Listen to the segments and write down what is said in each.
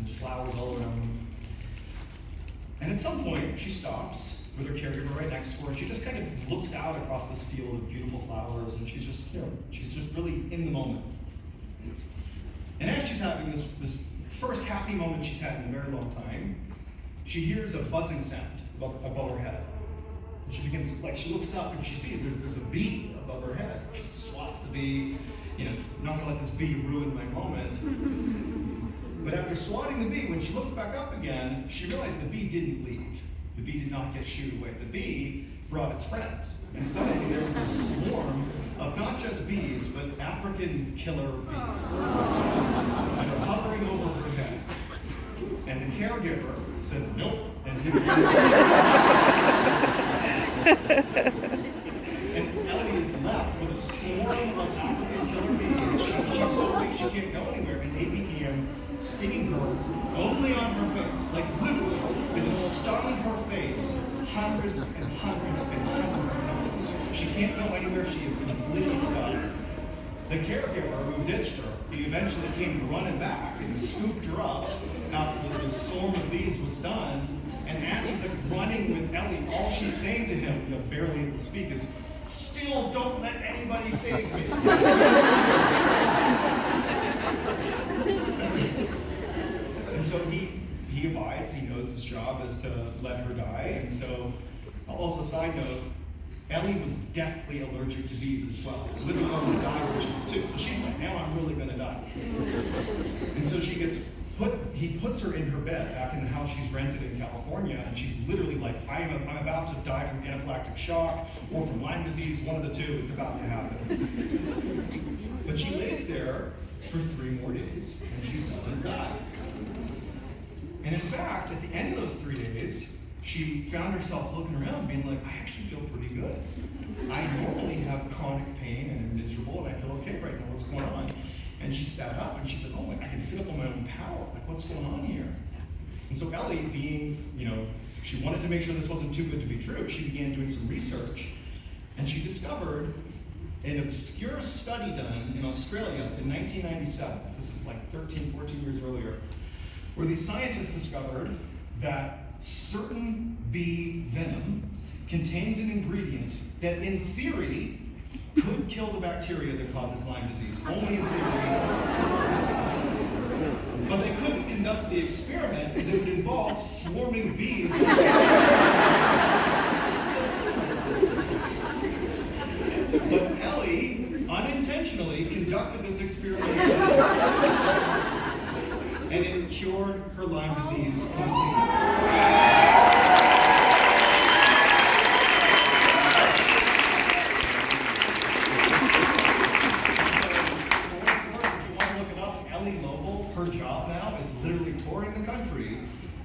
There's flowers all around them. And at some point, she stops with her caregiver right next to her, and she just kind of looks out across this field of beautiful flowers, and she's just really in the moment. And as she's having this first happy moment she's had in a very long time, she hears a buzzing sound above her head. And she begins, she looks up and she sees there's a bee above her head. She swats the bee, not gonna let this bee ruin my moment. But after swatting the bee, when she looked back up again, she realized the bee didn't leave. The bee did not get shooed away. The bee brought its friends. And suddenly there was a swarm of not just bees, but African killer bees. And they're hovering over her head. And the caregiver said, nope. And Ellie is left with a swarm of African killer bees. She's so big she can't go anywhere. And they began stinging her only on her face. Literally, they just stung her face hundreds and hundreds and hundreds of times. She can't go anywhere. She is completely stuck. The caregiver who ditched her, he eventually came running back and scooped her up after the swarm of bees was done. And as he's running with Ellie, all she's saying to him, barely able to speak, is, "Still, don't let anybody save me." And so he abides. He knows his job is to let her die. And so, also side note, Ellie was deathly allergic to bees as well. So literally almost died when she was 2. So she's like, now I'm really gonna die. And so he puts her in her bed back in the house she's rented in California, and she's literally like, I'm about to die from anaphylactic shock or from Lyme disease, one of the two, it's about to happen. But she lays there for 3 more days, and she doesn't die. And in fact, at the end of those 3 days, she found herself looking around being like, I actually feel pretty good. I normally have chronic pain and am miserable, and I feel okay right now, what's going on? And she sat up and she said, oh, I can sit up on my own power, what's going on here? And so Ellie, being, she wanted to make sure this wasn't too good to be true, she began doing some research, and she discovered an obscure study done in Australia in 1997, so this is 13, 14 years earlier, where these scientists discovered that certain bee venom contains an ingredient that in theory could kill the bacteria that causes Lyme disease, only in theory. But they couldn't conduct the experiment because it would involve swarming bees. But Ellie unintentionally conducted this experiment and it cured her Lyme disease completely. Her job now is literally touring the country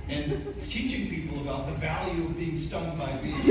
and teaching people about the value of being stung by bees.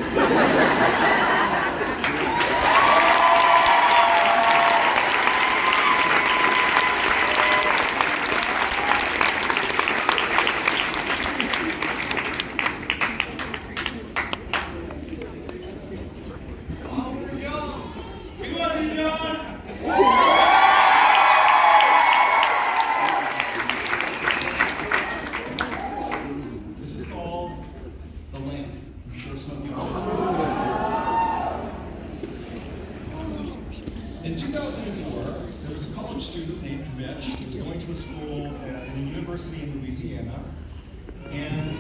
In 2004, there was a college student named Mitch who was going to a school at a university in Louisiana, and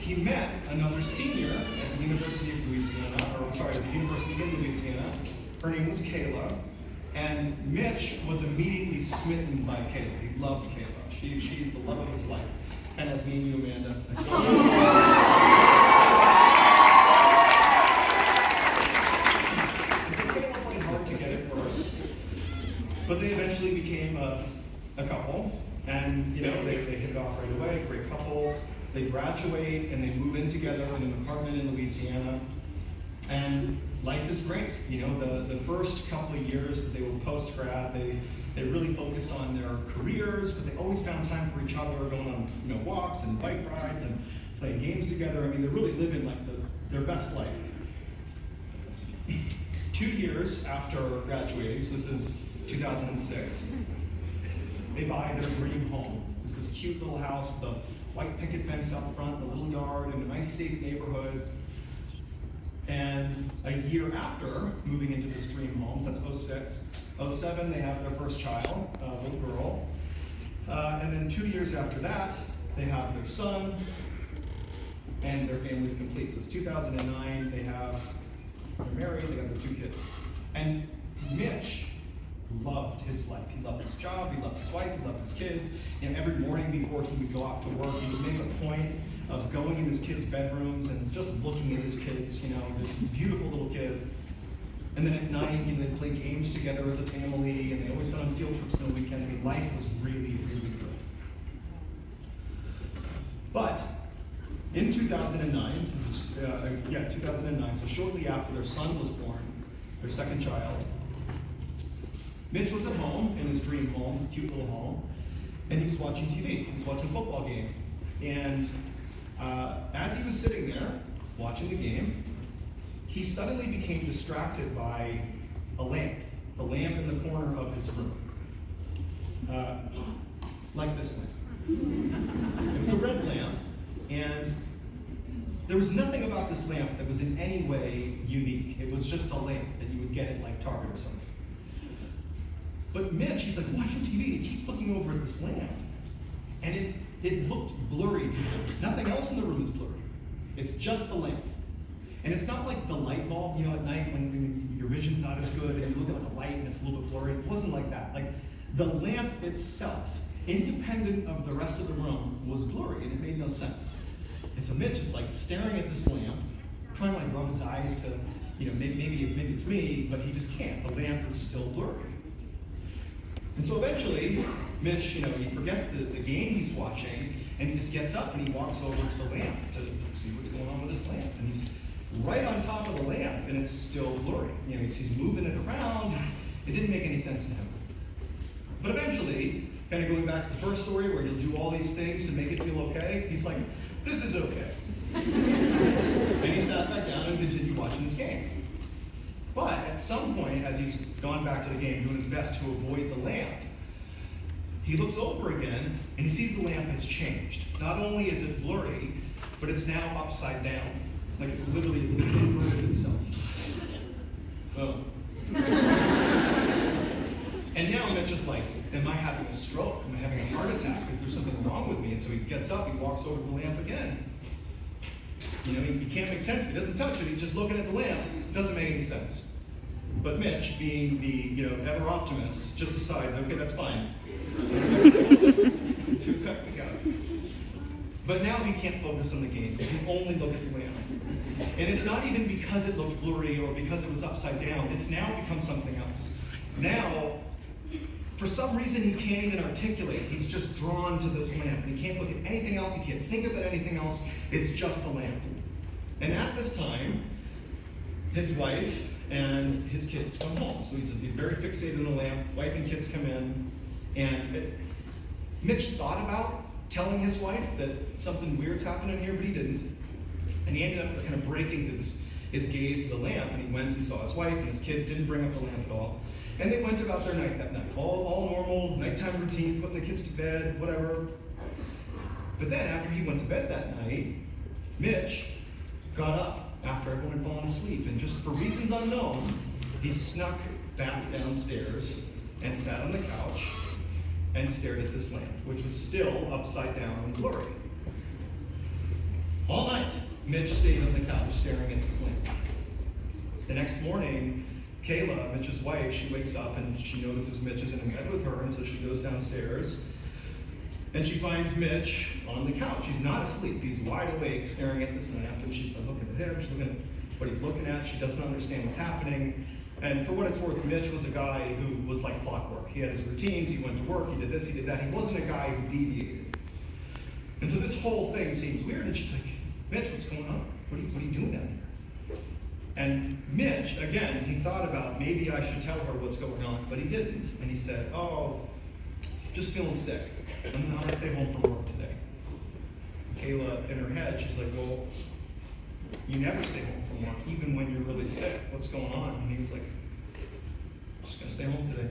he met another senior at the University of Louisiana, as a university in Louisiana. Her name was Kayla, and Mitch was immediately smitten by Kayla. He loved Kayla. She's the love of his life. Kind of like me and you, Amanda. I still love you. But they eventually became a couple, and they hit it off right away, great couple. They graduate and they move in together in an apartment in Louisiana, and life is great. The first couple of years that they were post-grad, they really focused on their careers, but they always found time for each other, going on walks and bike rides and playing games together. I mean, they're really living their best life. 2 years after graduating, so this is 2006, they buy their dream home. It's this cute little little house with a white picket fence out front, a little yard, and a nice safe neighborhood. And a year after moving into this dream home, so that's 06, 07, they have their first child, a little girl. And then 2 years after that, they have their son, and their family's complete. So it's 2009, they're married, they got their 2 kids. And Mitch loved his life. He loved his job, he loved his wife, he loved his kids. And every morning before he would go off to work, he would make a point of going in his kids' bedrooms and just looking at his kids, the beautiful little kids. And then at night, they'd play games together as a family, and they always went on field trips on the weekend. I mean, life was really, really good. But in 2009, 2009, so shortly after their son was born, their second child, Mitch was at home in his dream home, cute little home, and he was watching TV. He was watching a football game. And as he was sitting there watching the game, he suddenly became distracted by a lamp, the lamp in the corner of his room. Like this lamp. It was a red lamp, and there was nothing about this lamp that was in any way unique. It was just a lamp that you would get at like Target or something. But Mitch, he's like watching TV, he keeps looking over at this lamp, and it looked blurry to him. Nothing else in the room is blurry. It's just the lamp. And it's not like the light bulb, at night when your vision's not as good and you look at like a light and it's a little bit blurry. It wasn't like that. Like the lamp itself, independent of the rest of the room, was blurry and it made no sense. And so Mitch is like staring at this lamp, trying to like rub his eyes to, maybe it's me, but he just can't. The lamp is still blurry. And so eventually, Mitch, he forgets the game he's watching, and he just gets up and he walks over to the lamp to see what's going on with this lamp. And he's right on top of the lamp, and it's still blurry. He's moving it around. It didn't make any sense to him. But eventually, kind of going back to the first story where he'll do all these things to make it feel okay, he's like, this is okay. And he sat back down and continued watching this game. But at some point, as he's gone back to the game, doing his best to avoid the lamp, he looks over again, and he sees the lamp has changed. Not only is it blurry, but it's now upside down. Like it's inverted itself. Oh. And now Mitch is like, am I having a stroke? Am I having a heart attack? Is there something wrong with me? And so he gets up, he walks over to the lamp again. He can't make sense. He doesn't touch it. He's just looking at the lamp. It doesn't make any sense. But Mitch, being the ever optimist, just decides, okay, that's fine. But now he can't focus on the game. He can only look at the lamp. And it's not even because it looked blurry or because it was upside down. It's now become something else. Now, for some reason he can't even articulate. He's just drawn to this lamp. And he can't look at anything else. He can't think about anything else. It's just the lamp. And at this time, his wife and his kids come home. So he's very fixated on the lamp. Wife and kids come in. And Mitch thought about telling his wife that something weird's happening here, but he didn't. And he ended up kind of breaking his gaze to the lamp, and he went and saw his wife, and his kids didn't bring up the lamp at all. And they went about their night that night. All normal, nighttime routine, putting the kids to bed, whatever. But then after he went to bed that night, Mitch got up after everyone had fallen asleep, and just for reasons unknown, he snuck back downstairs and sat on the couch and stared at this lamp, which was still upside down and blurry. All night, Mitch stayed on the couch staring at this lamp. The next morning, Kayla, Mitch's wife, she wakes up and she notices Mitch is in bed with her, and so she goes downstairs and she finds Mitch on the couch. He's not asleep, he's wide awake staring at this lamp, and she's looking at him, she's looking at what he's looking at, she doesn't understand what's happening. And for what it's worth, Mitch was a guy who was like clockwork. He had his routines, he went to work, he did this, he did that. He wasn't a guy who deviated. And so this whole thing seems weird, and she's like, Mitch, what's going on? What are you doing down here? And Mitch, again, he thought about maybe I should tell her what's going on, but he didn't. And he said, oh, just feeling sick. I'm gonna stay home from work today. Kayla, in her head, she's like, well, you never stay home from work, even when you're really sick. What's going on? And he was like, I'm just gonna stay home today.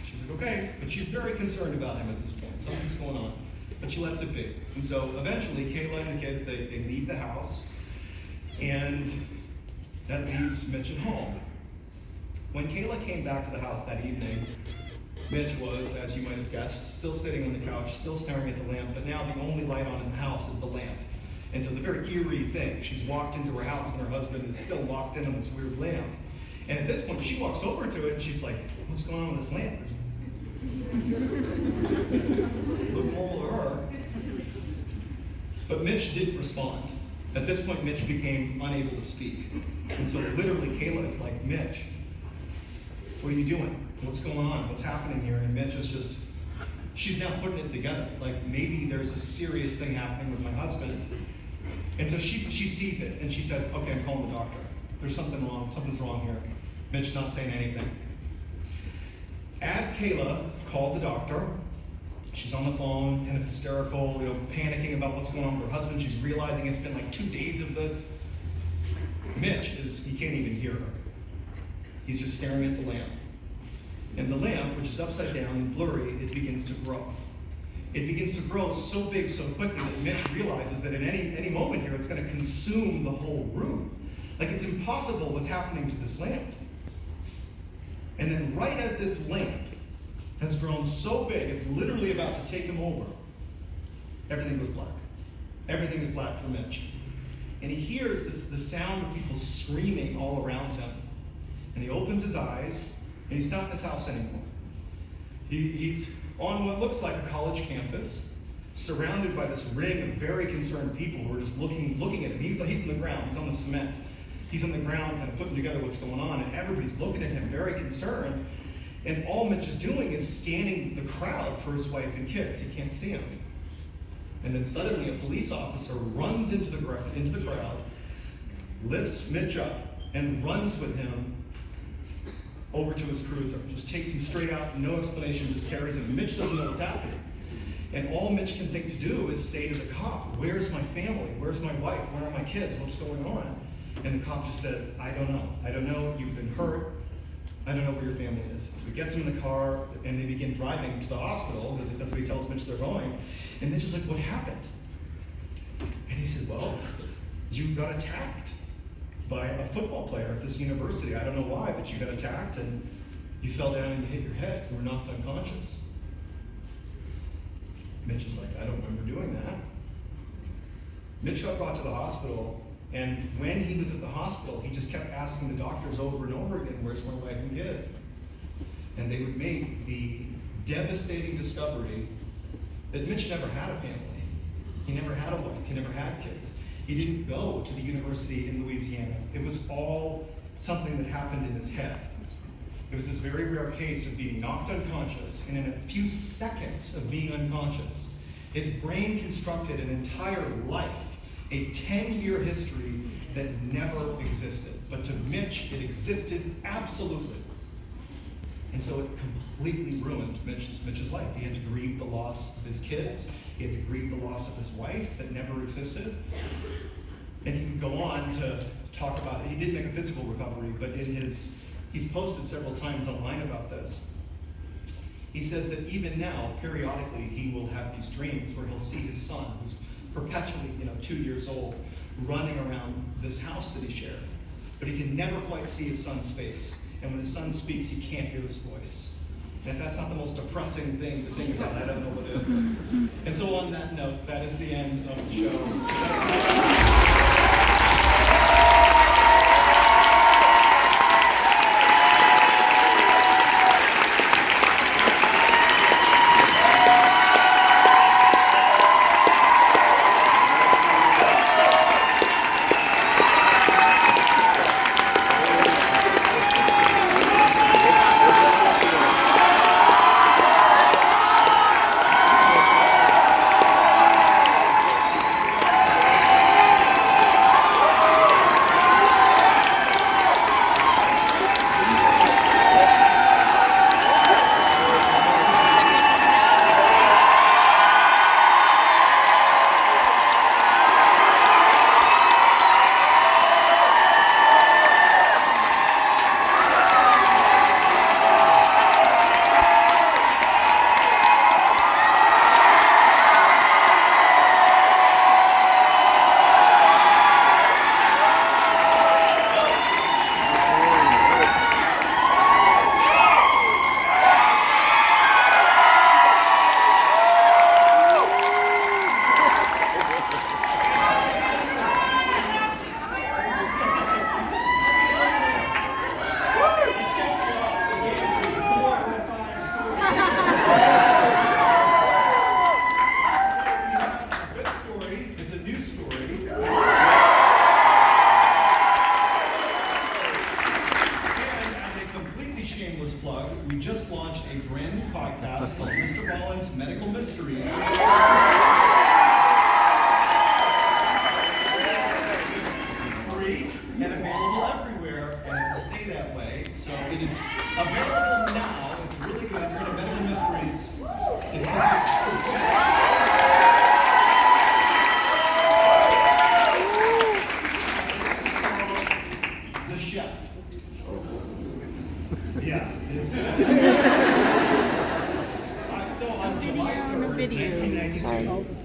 She's like, okay. But she's very concerned about him at this point. Something's going on. but she lets it be. And so eventually, Kayla and the kids, they leave the house, and that leaves Mitch at home. When Kayla came back to the house that evening, Mitch was, as you might have guessed, still sitting on the couch, still staring at the lamp, but now the only light on in the house is the lamp. And so it's a very eerie thing. She's walked into her house and her husband is still locked in on this weird lamp. And at this point, she walks over to it and she's like, what's going on with this lamp? Look normal to her. But Mitch didn't respond. At this point, Mitch became unable to speak. And so literally, Kayla is like, Mitch, what are you doing? What's going on? What's happening here? And Mitch is just, she's now putting it together. Like, maybe there's a serious thing happening with my husband. And so she sees it and she says, okay, I'm calling the doctor. There's something wrong, something's wrong here. Mitch not saying anything. As Kayla called the doctor, she's on the phone, kind of hysterical, panicking about what's going on with her husband. She's realizing it's been like 2 days of this. Mitch he can't even hear her. He's just staring at the lamp. And the lamp, which is upside down and blurry, it begins to grow. It begins to grow so big, so quickly that Mitch realizes that at any moment here, it's going to consume the whole room. Like, it's impossible what's happening to this lamp. And then right as this lamp has grown so big, it's literally about to take him over, everything goes black. Everything is black for Mitch. And he hears the sound of people screaming all around him. And he opens his eyes, and he's not in his house anymore. He's on what looks like a college campus, surrounded by this ring of very concerned people who are just looking at him. He's on the ground, he's on the cement. He's on the ground kind of putting together what's going on, and everybody's looking at him very concerned. And all Mitch is doing is scanning the crowd for his wife and kids. He can't see them. And then suddenly a police officer runs into the crowd, lifts Mitch up, and runs with him over to his cruiser. Just takes him straight out, no explanation, just carries him. Mitch doesn't know what's happening. And all Mitch can think to do is say to the cop, where's my family? Where's my wife? Where are my kids? What's going on? And the cop just said, I don't know. I don't know. You've been hurt. I don't know where your family is. So he gets him in the car, and they begin driving to the hospital, because that's where he tells Mitch they're going. And Mitch is like, what happened? And he said, well, you got attacked by a football player at this university. I don't know why, but you got attacked, and you fell down and you hit your head. You were knocked unconscious. Mitch is like, I don't remember doing that. Mitch got brought to the hospital, and when he was at the hospital, he just kept asking the doctors over and over again, where's my wife and kids? And they would make the devastating discovery that Mitch never had a family. He never had a wife, he never had kids. He didn't go to the university in Louisiana. It was all something that happened in his head. It was this very rare case of being knocked unconscious, and in a few seconds of being unconscious, his brain constructed an entire life, a 10-year history that never existed. But to Mitch, it existed absolutely. And so it completely ruined Mitch's life. He had to grieve the loss of his kids. He had to grieve the loss of his wife that never existed. And he would go on to talk about it. He did make a physical recovery, but he's posted several times online about this. He says that even now, periodically, he will have these dreams where he'll see his son, who's perpetually 2 years old, running around this house that he shared. But he can never quite see his son's face. And when his son speaks, he can't hear his voice. And if that's not the most depressing thing to think about, I don't know what is. And so on that note, that is the end of the show. Yeah, it's so on Video July on the 3rd, video. 1992,